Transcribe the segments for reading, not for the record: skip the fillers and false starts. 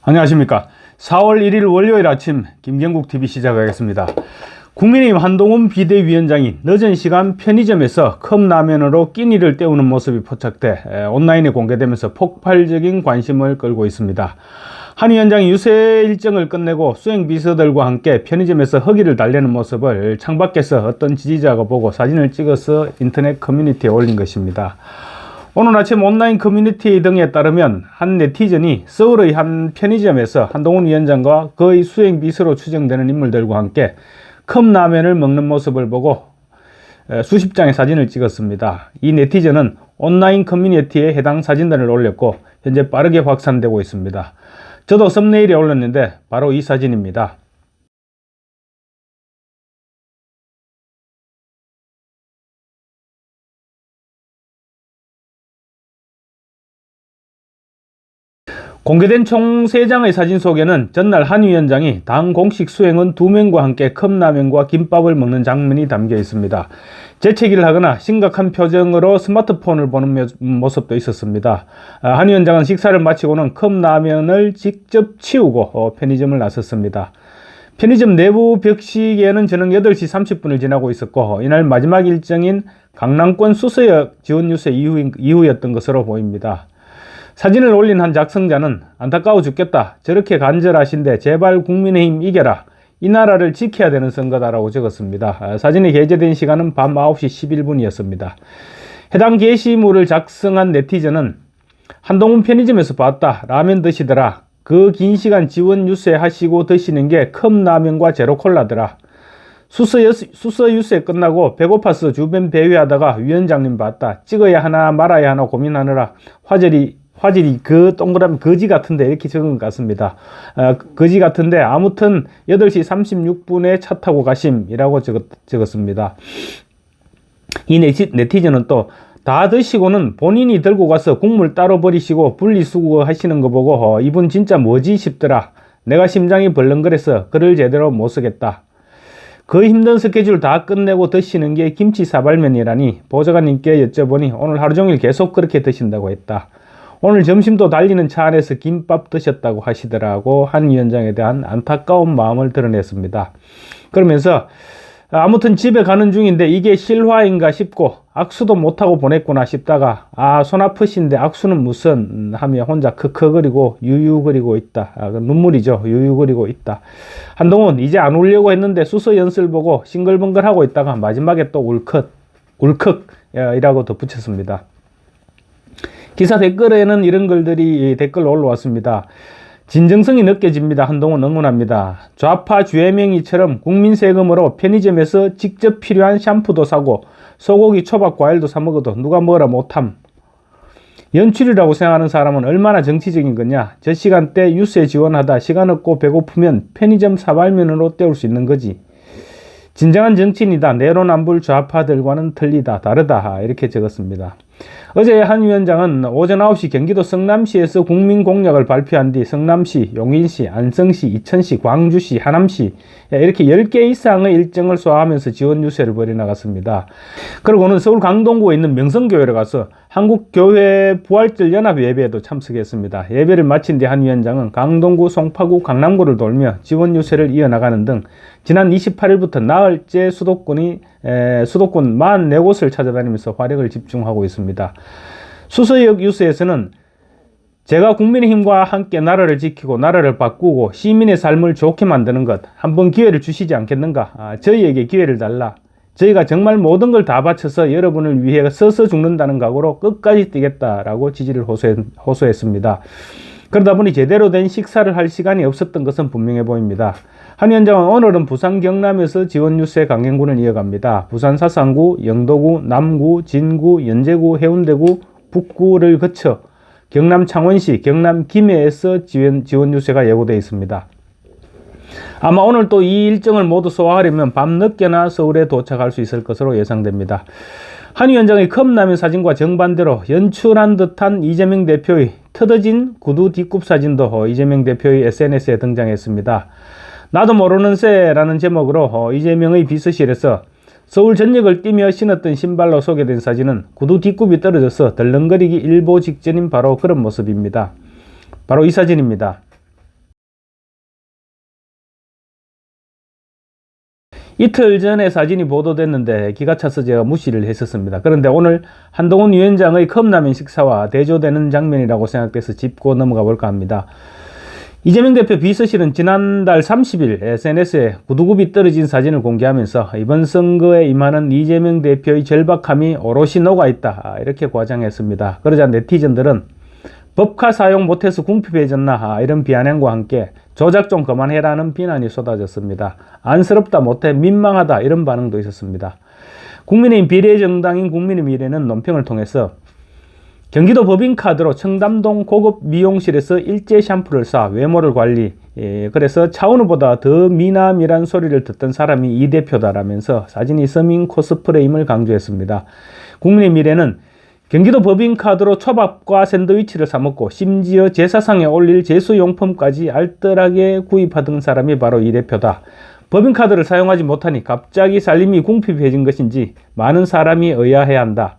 안녕하십니까. 4월 1일 월요일 아침 김경국TV 시작하겠습니다. 국민의힘 한동훈 비대위원장이 늦은 시간 편의점에서 컵라면으로 끼니를 때우는 모습이 포착돼 온라인에 공개되면서 폭발적인 관심을 끌고 있습니다. 한 위원장이 유세 일정을 끝내고 수행 비서들과 함께 편의점에서 허기를 달래는 모습을 창밖에서 어떤 지지자가 보고 사진을 찍어서 인터넷 커뮤니티에 올린 것입니다. 오늘 아침 온라인 커뮤니티 등에 따르면 한 네티즌이 서울의 한 편의점에서 한동훈 위원장과 그의 수행 비서로 추정되는 인물들과 함께 컵라면을 먹는 모습을 보고 수십 장의 사진을 찍었습니다. 이 네티즌은 온라인 커뮤니티에 해당 사진들을 올렸고 현재 빠르게 확산되고 있습니다. 저도 썸네일에 올렸는데 바로 이 사진입니다. 공개된 총 3장의 사진 속에는 전날 한 위원장이 당 공식 수행원 2명과 함께 컵라면과 김밥을 먹는 장면이 담겨 있습니다. 재채기를 하거나 심각한 표정으로 스마트폰을 보는 모습도 있었습니다. 한 위원장은 식사를 마치고는 컵라면을 직접 치우고 편의점을 나섰습니다. 편의점 내부 벽시계에는 저녁 8시 30분을 지나고 있었고 이날 마지막 일정인 강남권 수서역 지원 유세 이후였던 것으로 보입니다. 사진을 올린 한 작성자는 안타까워 죽겠다. 저렇게 간절하신데 제발 국민의힘 이겨라. 이 나라를 지켜야 되는 선거다라고 적었습니다. 사진이 게재된 시간은 밤 9시 11분이었습니다. 해당 게시물을 작성한 네티즌은 한동훈 편의점에서 봤다. 라면 드시더라. 그 긴 시간 지원 유세 하시고 드시는 게 컵라면과 제로콜라더라. 수서 유세 끝나고 배고파서 주변 배회하다가 위원장님 봤다. 찍어야 하나 말아야 하나 고민하느라 화질이 그 동그라미 거지 같은데 이렇게 적은 것 같습니다. 거지 같은데 아무튼 8시 36분에 차 타고 가심이라고 적었습니다. 이 네티즌은 또 다 드시고는 본인이 들고 가서 국물 따로 버리시고 분리수거 하시는 거 보고 이분 진짜 뭐지 싶더라. 내가 심장이 벌렁거려서 글을 제대로 못 쓰겠다. 그 힘든 스케줄 다 끝내고 드시는 게 김치 사발면이라니 보좌관님께 여쭤보니 오늘 하루 종일 계속 그렇게 드신다고 했다. 오늘 점심도 달리는 차 안에서 김밥 드셨다고 하시더라고 한 위원장에 대한 안타까운 마음을 드러냈습니다. 그러면서 아무튼 집에 가는 중인데 이게 실화인가 싶고 악수도 못하고 보냈구나 싶다가 손 아프신데 악수는 무슨 하며 혼자 크크거리고 유유거리고 있다. 눈물이죠. 유유거리고 있다. 한동훈 이제 안 울려고 했는데 수서 연설 보고 싱글벙글하고 있다가 마지막에 또 울컥 이라고 덧붙였습니다. 기사 댓글에는 이런 글들이 댓글로 올라왔습니다. 진정성이 느껴집니다. 한동훈 응원합니다. 좌파 주애명이처럼 국민 세금으로 편의점에서 직접 필요한 샴푸도 사고 소고기 초밥 과일도 사 먹어도 누가 뭐라 못함. 연출이라고 생각하는 사람은 얼마나 정치적인 거냐. 저 시간대 유세 지원하다 시간 없고 배고프면 편의점 사발면으로 때울 수 있는 거지. 진정한 정치인이다. 내로남불 좌파들과는 틀리다. 다르다. 이렇게 적었습니다. 어제 한 위원장은 오전 9시 경기도 성남시에서 국민 공약을 발표한 뒤 성남시, 용인시, 안성시, 이천시, 광주시, 하남시 이렇게 10개 이상의 일정을 소화하면서 지원 유세를 벌여나갔습니다. 그리고는 서울 강동구에 있는 명성교회를 가서 한국교회 부활절 연합 예배에도 참석했습니다. 예배를 마친 뒤 한 위원장은 강동구, 송파구, 강남구를 돌며 지원 유세를 이어나가는 등 지난 28일부터 나흘째 수도권 44곳을 찾아다니면서 활약을 집중하고 있습니다. 수서역 유세에서는 제가 국민의힘과 함께 나라를 지키고 나라를 바꾸고 시민의 삶을 좋게 만드는 것 한번 기회를 주시지 않겠는가. 저희에게 기회를 달라. 저희가 정말 모든 걸 다 바쳐서 여러분을 위해 서서 죽는다는 각오로 끝까지 뛰겠다라고 지지를 호소했습니다. 그러다 보니 제대로 된 식사를 할 시간이 없었던 것은 분명해 보입니다. 한 위원장은 오늘은 부산 경남에서 지원 유세 강행군을 이어갑니다. 부산 사상구, 영도구, 남구, 진구, 연제구, 해운대구, 북구를 거쳐 경남 창원시, 경남 김해에서 지원 유세가 예고되어 있습니다. 아마 오늘 또 이 일정을 모두 소화하려면 밤늦게나 서울에 도착할 수 있을 것으로 예상됩니다. 한 위원장의 컵라면 사진과 정반대로 연출한 듯한 이재명 대표의 터져진 구두 뒷굽 사진도 이재명 대표의 SNS에 등장했습니다. 나도 모르는 새라는 제목으로 이재명의 비서실에서 서울 전역을 뛰며 신었던 신발로 소개된 사진은 구두 뒷굽이 떨어져서 덜렁거리기 일보 직전인 바로 그런 모습입니다. 바로 이 사진입니다. 이틀 전에 사진이 보도됐는데 기가 차서 제가 무시를 했었습니다. 그런데 오늘 한동훈 위원장의 컵라면 식사와 대조되는 장면이라고 생각돼서 짚고 넘어가 볼까 합니다. 이재명 대표 비서실은 지난달 30일 SNS에 구두굽이 떨어진 사진을 공개하면서 이번 선거에 임하는 이재명 대표의 절박함이 오롯이 녹아있다 이렇게 과장했습니다. 그러자 네티즌들은 법카 사용 못해서 궁핍해졌나 이런 비아냥과 함께 조작 좀 그만해라는 비난이 쏟아졌습니다. 안쓰럽다 못해 민망하다 이런 반응도 있었습니다. 국민의힘 비례정당인 국민의미래는 논평을 통해서 경기도 법인카드로 청담동 고급 미용실에서 일제 샴푸를 사 외모를 관리, 그래서 차은우보다 더 미남이란 소리를 듣던 사람이 이 대표다라면서 사진이 서민 코스프레임을 강조했습니다. 국민의미래는 경기도 법인카드로 초밥과 샌드위치를 사먹고 심지어 제사상에 올릴 제수용품까지 알뜰하게 구입하던 사람이 바로 이 대표다. 법인카드를 사용하지 못하니 갑자기 살림이 궁핍해진 것인지 많은 사람이 의아해야 한다.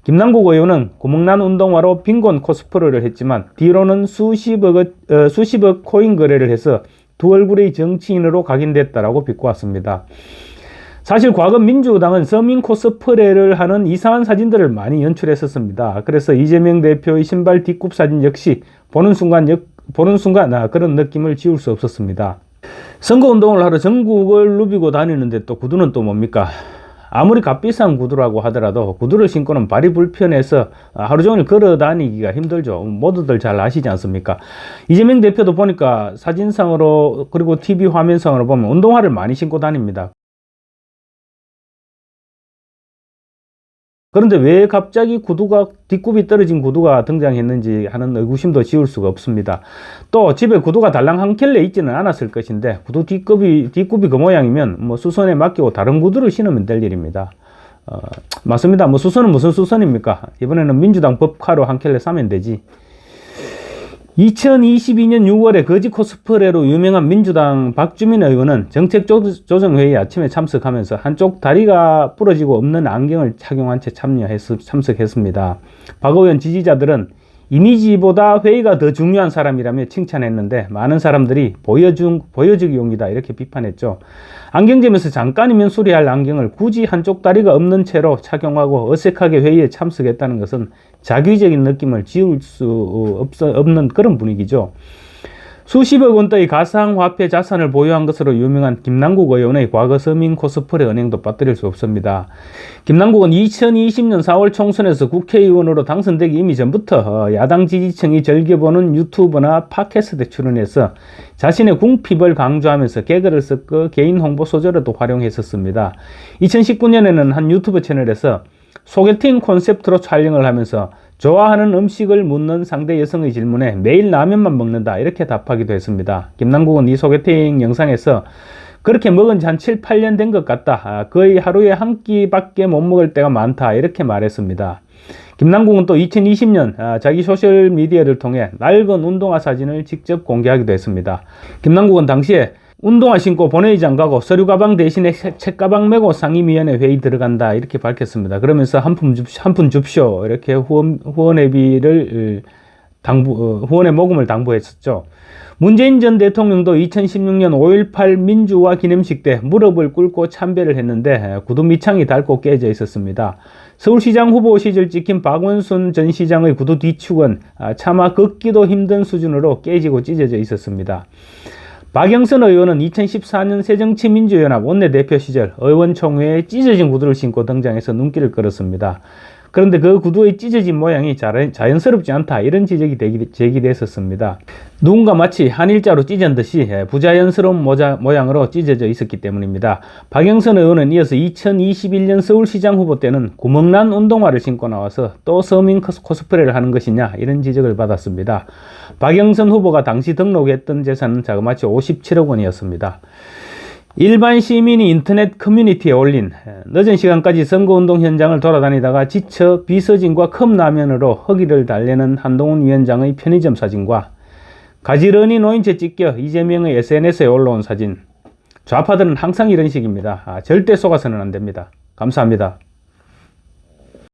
김남국 의원은 구멍난 운동화로 빈곤 코스프레를 했지만 뒤로는 수십억 코인 거래를 해서 두 얼굴의 정치인으로 각인됐다라고 비꼬았습니다. 사실 과거 민주당은 서민 코스프레를 하는 이상한 사진들을 많이 연출했었습니다. 그래서 이재명 대표의 신발 뒷굽 사진 역시 보는 순간 그런 느낌을 지울 수 없었습니다. 선거운동을 하러 전국을 누비고 다니는데 또 구두는 또 뭡니까? 아무리 값비싼 구두라고 하더라도 구두를 신고는 발이 불편해서 하루 종일 걸어 다니기가 힘들죠. 모두들 잘 아시지 않습니까? 이재명 대표도 보니까 사진상으로 그리고 TV 화면상으로 보면 운동화를 많이 신고 다닙니다. 그런데 왜 갑자기 뒷굽이 떨어진 구두가 등장했는지 하는 의구심도 지울 수가 없습니다. 또 집에 구두가 달랑 한 켤레 있지는 않았을 것인데 구두 뒷굽이 그 모양이면 뭐 수선에 맡기고 다른 구두를 신으면 될 일입니다. 맞습니다. 뭐 수선은 무슨 수선입니까? 이번에는 민주당 법카로 한 켤레 사면 되지. 2022년 6월에 거지 코스프레로 유명한 민주당 박주민 의원은 정책조정회의 아침에 참석하면서 한쪽 다리가 부러지고 없는 안경을 착용한 채 참석했습니다. 박 의원 지지자들은 이미지보다 회의가 더 중요한 사람이라며 칭찬했는데 많은 사람들이 보여주기용이다 이렇게 비판했죠. 안경점에서 잠깐이면 수리할 안경을 굳이 한쪽 다리가 없는 채로 착용하고 어색하게 회의에 참석했다는 것은 자기적인 느낌을 지울 수 없는 그런 분위기죠. 수십억 원대의 가상화폐 자산을 보유한 것으로 유명한 김남국 의원의 과거 서민 코스프레 은행도 빠뜨릴 수 없습니다. 김남국은 2020년 4월 총선에서 국회의원으로 당선되기 이미 전부터 야당 지지층이 즐겨보는 유튜브나 팟캐스트에 출연해서 자신의 궁핍을 강조하면서 개그를 섞어 개인 홍보 소재로도 활용했었습니다. 2019년에는 한 유튜브 채널에서 소개팅 콘셉트로 촬영을 하면서 좋아하는 음식을 묻는 상대 여성의 질문에 매일 라면만 먹는다 이렇게 답하기도 했습니다. 김남국은 이 소개팅 영상에서 그렇게 먹은 지 한 7, 8년 된 것 같다. 거의 하루에 한 끼밖에 못 먹을 때가 많다 이렇게 말했습니다. 김남국은 또 2020년 자기 소셜미디어를 통해 낡은 운동화 사진을 직접 공개하기도 했습니다. 김남국은 당시에 운동화 신고 본회의장 가고 서류 가방 대신에 책가방 메고 상임위원회 회의 들어간다 이렇게 밝혔습니다. 그러면서 한 푼 줍쇼 이렇게 후원의 모금을 당부했었죠. 문재인 전 대통령도 2016년 5.18 민주화 기념식 때 무릎을 꿇고 참배를 했는데 구두 밑창이 닳고 깨져 있었습니다. 서울시장 후보 시절 찍힌 박원순 전 시장의 구두 뒤축은 차마 걷기도 힘든 수준으로 깨지고 찢어져 있었습니다. 박영선 의원은 2014년 새정치민주연합 원내대표 시절 의원총회에 찢어진 구두를 신고 등장해서 눈길을 끌었습니다. 그런데 그 구두의 찢어진 모양이 자연스럽지 않다 이런 지적이 제기됐었습니다. 누군가 마치 한일자로 찢은 듯이 부자연스러운 모양으로 찢어져 있었기 때문입니다. 박영선 의원은 이어서 2021년 서울시장 후보 때는 구멍난 운동화를 신고 나와서 또 서민 코스프레를 하는 것이냐 이런 지적을 받았습니다. 박영선 후보가 당시 등록했던 재산은 자그마치 57억 원이었습니다. 일반 시민이 인터넷 커뮤니티에 올린 늦은 시간까지 선거운동 현장을 돌아다니다가 지쳐 비서진과 컵라면으로 허기를 달래는 한동훈 위원장의 편의점 사진과 가지런히 놓인 채 찍혀 이재명의 SNS에 올라온 사진. 좌파들은 항상 이런 식입니다. 절대 속아서는 안 됩니다. 감사합니다.